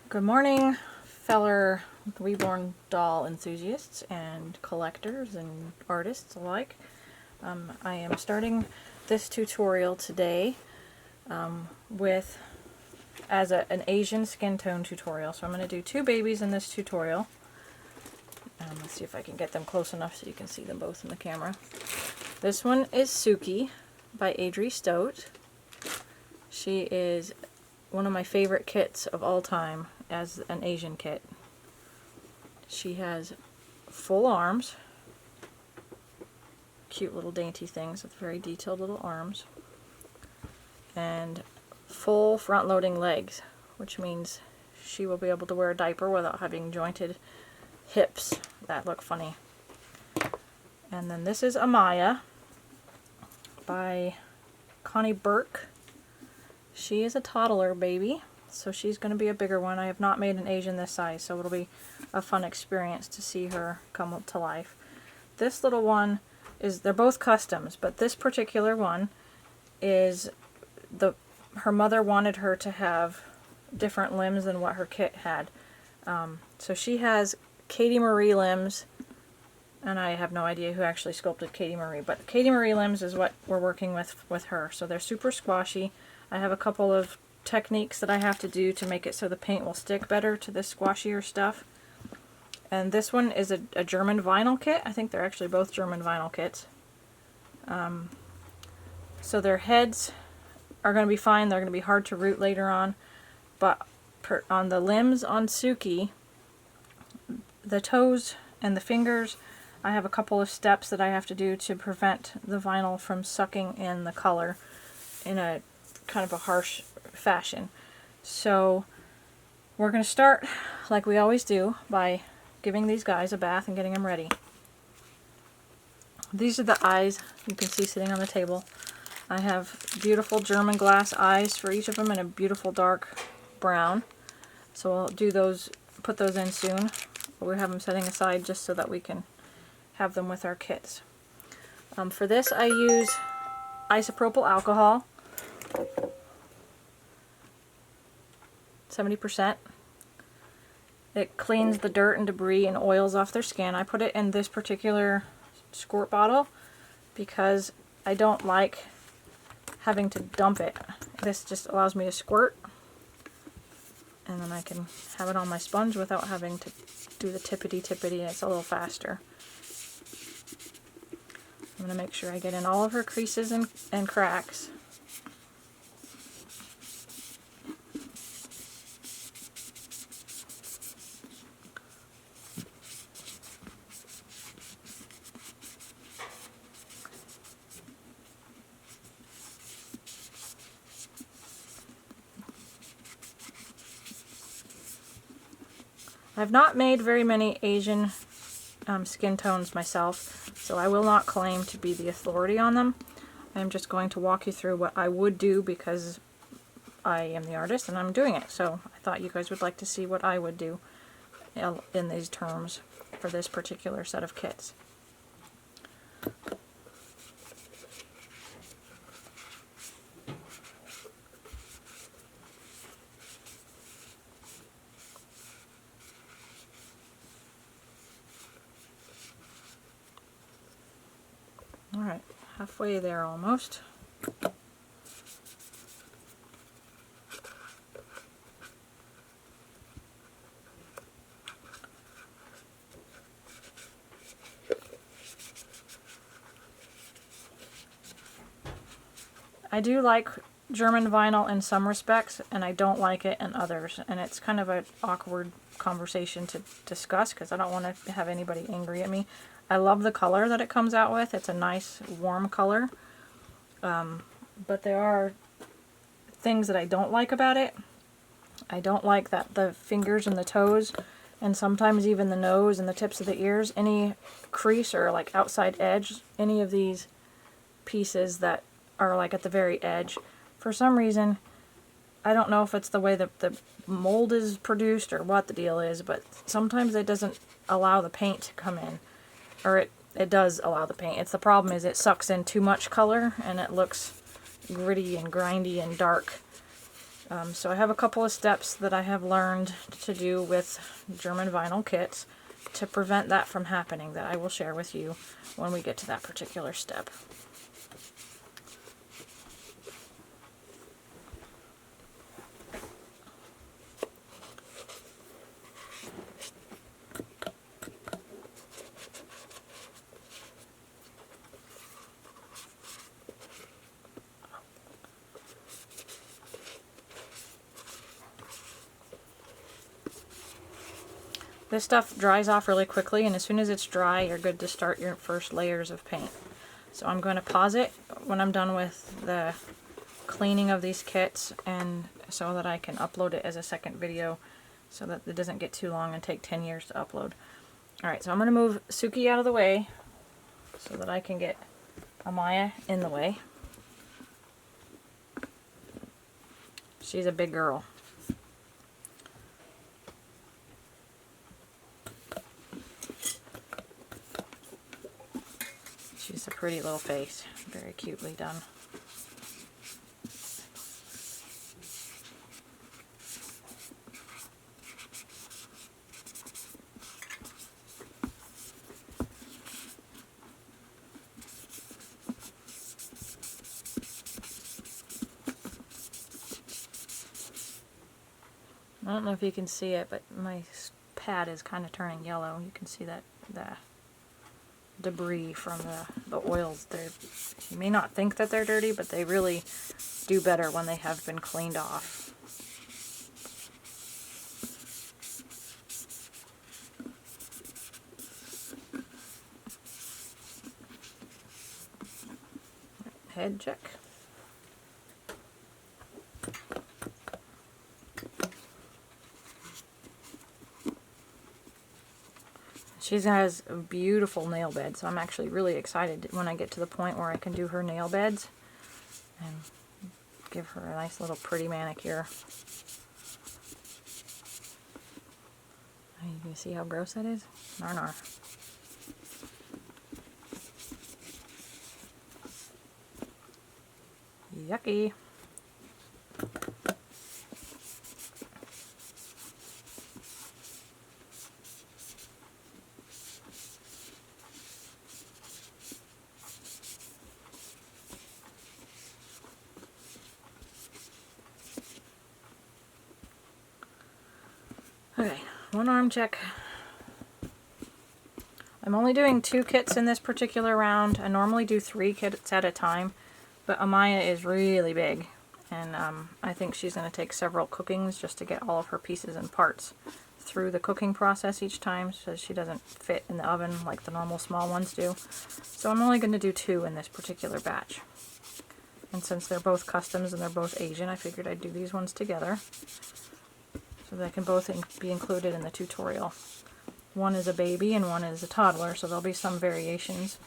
Good morning, feller reborn doll enthusiasts and collectors and artists alike. I am starting this tutorial today with an Asian skin tone tutorial. So I'm going to do two babies in this tutorial. Let's see if I can get them close enough so you can see them both in the camera. This one is Suu Kyi by Adrie Stoete. She is one of my favorite kits of all time as an Asian kit. She has full arms, cute little dainty things with very detailed little arms, and full front-loading legs, which means she will be able to wear a diaper without having jointed hips that look funny. And then this is Amaya by Connie Burke. She is a toddler baby, so she's going to be a bigger one. I have not made an Asian this size, so it'll be a fun experience to see her come up to life. This little one they're both customs, but this particular one is her mother wanted her to have different limbs than what her kit had. So she has Katie Marie limbs, and I have no idea who actually sculpted Katie Marie, but Katie Marie limbs is what we're working with her. So they're super squashy. I have a couple of techniques that I have to do to make it so the paint will stick better to this squashier stuff. And this one is a German vinyl kit. I think they're actually both German vinyl kits. So their heads are going to be fine. They're going to be hard to root later on. But on the limbs on Suu Kyi, the toes and the fingers, I have a couple of steps that I have to do to prevent the vinyl from sucking in the color in a kind of a harsh fashion. So we're going to start like we always do by giving these guys a bath and getting them ready. These are the eyes you can see sitting on the table. I have beautiful German glass eyes for each of them in a beautiful dark brown. So I'll do those, put those in soon. But we have them setting aside just so that we can have them with our kits. For this I use isopropyl alcohol, 70%. It cleans the dirt and debris and oils off their skin. I put it in this particular squirt bottle because I don't like having to dump it. This just allows me to squirt, and then I can have it on my sponge without having to do the tippity-tippity. It's a little faster. I'm going to make sure I get in all of her creases and cracks. I've not made very many Asian skin tones myself, so I will not claim to be the authority on them. I'm just going to walk you through what I would do because I am the artist and I'm doing it. So I thought you guys would like to see what I would do in these terms for this particular set of kits. Alright, halfway there almost. I do like German vinyl in some respects, and I don't like it in others. And it's kind of an awkward conversation to discuss because I don't want to have anybody angry at me. I love the color that it comes out with. It's a nice warm color. But there are things that I don't like about it. I don't like that the fingers and the toes, and sometimes even the nose and the tips of the ears, any crease or like outside edge, any of these pieces that are like at the very edge, for some reason, I don't know if it's the way that the mold is produced or what the deal is, but sometimes it doesn't allow the paint to come in. Or it does allow the paint. It's the problem is it sucks in too much color and it looks gritty and grindy and dark. So I have a couple of steps that I have learned to do with German vinyl kits to prevent that from happening that I will share with you when we get to that particular step. This stuff dries off really quickly, and as soon as it's dry, you're good to start your first layers of paint. So I'm going to pause it when I'm done with the cleaning of these kits, and so that I can upload it as a second video so that it doesn't get too long and take 10 years to upload. Alright, so I'm going to move Suu Kyi out of the way so that I can get Amaya in the way. She's a big girl. She's a pretty little face, very cutely done. I don't know if you can see it, but my pad is kind of turning yellow. You can see that the debris from the oils. You may not think that they're dirty, but they really do better when they have been cleaned off. Head check. She has a beautiful nail bed, so I'm actually really excited when I get to the point where I can do her nail beds and give her a nice little pretty manicure. You can see how gross that is? Nar. Yucky. Okay, one arm check. I'm only doing 2 kits in this particular round. I normally do 3 kits at a time, but Amaya is really big, and I think she's going to take several cookings just to get all of her pieces and parts through the cooking process each time, so she doesn't fit in the oven like the normal small ones do. So I'm only going to do 2 in this particular batch. And since they're both customs and they're both Asian, I figured I'd do these ones together, so they can both be included in the tutorial. One is a baby and one is a toddler, so there'll be some variations.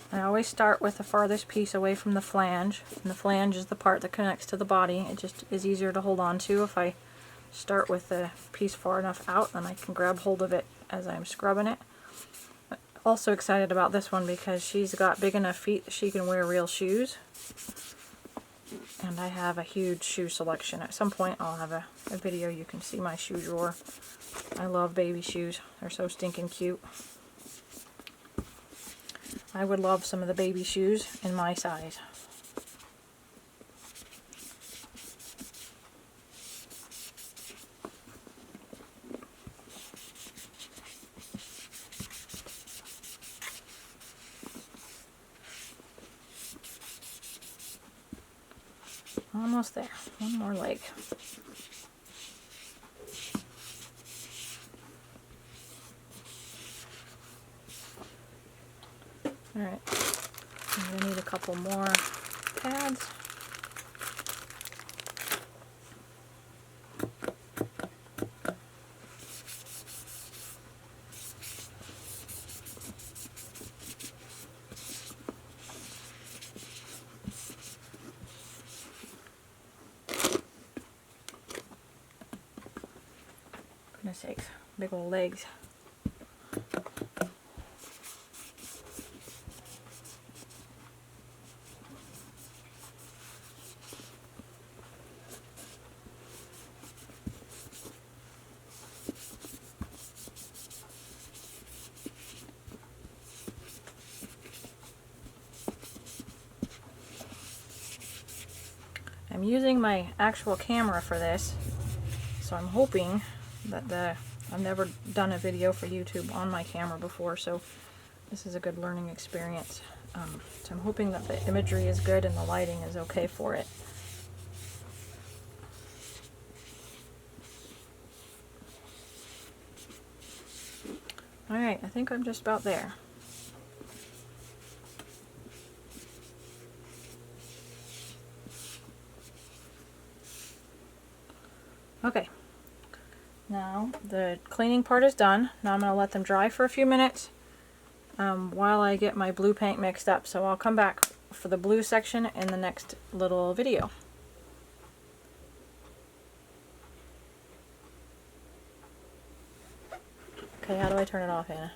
I always start with the farthest piece away from the flange, and the flange is the part that connects to the body. It just is easier to hold on to if I start with the piece far enough out, then I can grab hold of it as I'm scrubbing it. I'm also excited about this one because she's got big enough feet that she can wear real shoes, and I have a huge shoe selection. At some point I'll have a video you can see my shoe drawer. I love baby shoes. They're so stinking cute. I would love some of the baby shoes in my size. Almost there. One more leg. Alright, I'm going to need a couple more pads. Goodness sakes, big old legs. I'm using my actual camera for this, so I'm hoping that I've never done a video for YouTube on my camera before, so this is a good learning experience. So I'm hoping that the imagery is good and the lighting is okay for it. Alright, I think I'm just about there. Okay, now the cleaning part is done. Now I'm going to let them dry for a few minutes while I get my blue paint mixed up. So I'll come back for the blue section in the next little video. Okay, how do I turn it off, Hannah?